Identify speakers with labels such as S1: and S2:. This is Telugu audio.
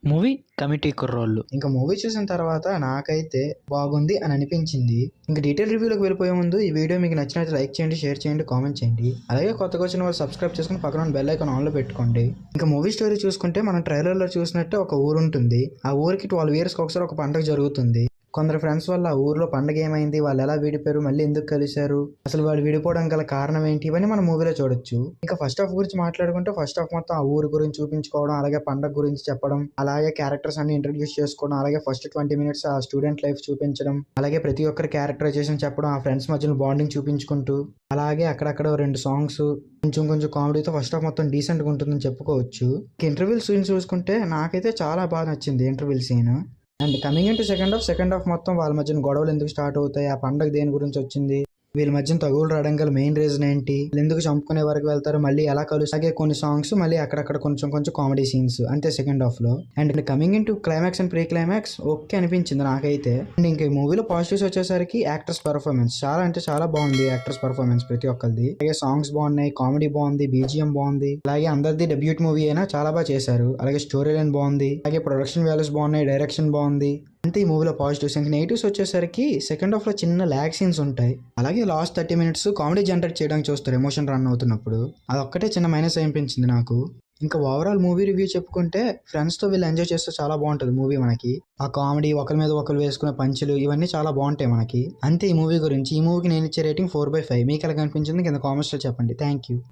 S1: మూవీ 'కమిటీ కుర్రోళ్ళు'.
S2: ఇంకా మూవీ చూసిన తర్వాత నాకైతే బాగుంది అని అనిపించింది. ఇంకా డీటెయిల్ రివ్యూలోకి వెళ్ళిపోయే ముందు ఈ వీడియో మీకు నచ్చినట్లయితే లైక్ చేయండి, షేర్ చేయండి, కామెంట్ చేయండి. అలాగే కొత్తగా వచ్చిన వాళ్ళు సబ్స్క్రైబ్ చేసుకుని పక్కన బెల్ ఐకాన్ ఆన్లో పెట్టుకోండి. ఇంకా మూవీ స్టోరీ చూసుకుంటే మనం ట్రైలర్లో చూసినట్టే ఒక ఊరు ఉంటుంది. ఆ ఊరికి 12 ఇయర్స్కి ఒకసారి ఒక పండుగ జరుగుతుంది. కొందరు ఫ్రెండ్స్ వల్ల ఆ ఊర్లో పండుగ ఏమైంది, వాళ్ళు ఎలా విడిపోయారు, మళ్ళీ ఎందుకు కలిశారు, అసలు వాళ్ళు విడిపోవడం గల కారణం ఏంటి, ఇవన్నీ మనం మూవీలో చూడొచ్చు. ఇంకా ఫస్ట్ హాఫ్ గురించి మాట్లాడుకుంటే ఫస్ట్ హాఫ్ మొత్తం ఆ ఊరు గురించి చూపించుకోవడం, అలాగే పండుగ గురించి చెప్పడం, అలాగే క్యారెక్టర్స్ అన్ని ఇంట్రడ్యూస్ చేసుకోవడం, అలాగే ఫస్ట్ 20 minutes ఆ స్టూడెంట్ లైఫ్ చూపించడం, అలాగే ప్రతి ఒక్కరి క్యారెక్టరైజేషన్ చెప్పడం, ఆ ఫ్రెండ్స్ మధ్యలో బాండింగ్ చూపించుకుంటూ, అలాగే అక్కడక్కడ 2 సాంగ్స్, కొంచెం కామెడీతో ఫస్ట్ హాఫ్ మొత్తం డీసెంట్గా ఉంటుందని చెప్పుకోవచ్చు. ఇంటర్వెల్ సీన్ చూసుకుంటే నాకైతే చాలా బాగా నచ్చింది interval scene. And coming into second half మొత్తం వాళ్ళ మధ్యన గొడవలు ఎందుకు స్టార్ట్ అవుతాయి, ఆ పండుగ దేని గురించి వచ్చింది, వీళ్ళ మధ్యన తగులు రావడం గల మెయిన్ రీజన్ ఏంటి, ఎందుకు చంపుకునే వరకు వెళ్తారు, మళ్ళీ ఎలా కలుస్తారు, అలాగే కొన్ని సాంగ్స్, మళ్ళీ అక్కడక్కడ కొంచెం కామెడీ సీన్స్ అంతే సెకండ్ హాఫ్ లో. And coming into climax and pre climax okay అనిపించింది నాకైతే. అండ్ ఇంకా ఈ మూవీలో పాజిటివ్స్ వచ్చేసరికి యాక్టర్స్ పర్ఫార్మెన్స్ చాలా అంటే చాలా బాగుంది. యాక్టర్స్ పర్ఫార్మెన్స్ ప్రతి ఒక్కరిది, అలాగే సాంగ్స్ బాగున్నాయి, కామెడీ బాగుంది, బీజిఎం బాగుంది, అలాగే అందరిది డెబ్యూట్ మూవీ అయినా చాలా బాగా చేశారు. అలాగే స్టోరీ లైన్ బాగుంది, అలాగే ప్రొడక్షన్ వాల్యూస్ బాగున్నాయి, డైరెక్షన్ బాగుంది. అంతే ఈ మూవీలో పాజిటివ్స్. ఇంకా నెగిటివ్స్ వచ్చేసరికి సెకండ్ హాఫ్ లో చిన్న ల్యాగ్ సీన్స్ ఉంటాయి. అలాగే లాస్ట్ 30 minutes కామెడీ జనరేట్ చేయడానికి చూస్తారు ఎమోషన్ రన్ అవుతున్నప్పుడు, అదొక్కటే చిన్న మైనస్ అనిపించింది నాకు. ఇంకా ఓవరాల్ మూవీ రివ్యూ చెప్పుకుంటే ఫ్రెండ్స్ తో వీళ్ళు ఎంజాయ్ చేస్తే చాలా బాగుంటుంది మూవీ. మనకి ఆ కామెడీ, ఒకరి మీద ఒకరు వేసుకునే పంచులు, ఇవన్నీ చాలా బాగుంటాయి మనకి. అంతే ఈ మూవీ గురించి. ఈ మూవీకి నేను ఇచ్చే రేటింగ్ 4/5. మీకు ఎలా కనిపించింది కింద కామెంట్స్ లో చెప్పండి. Thank you.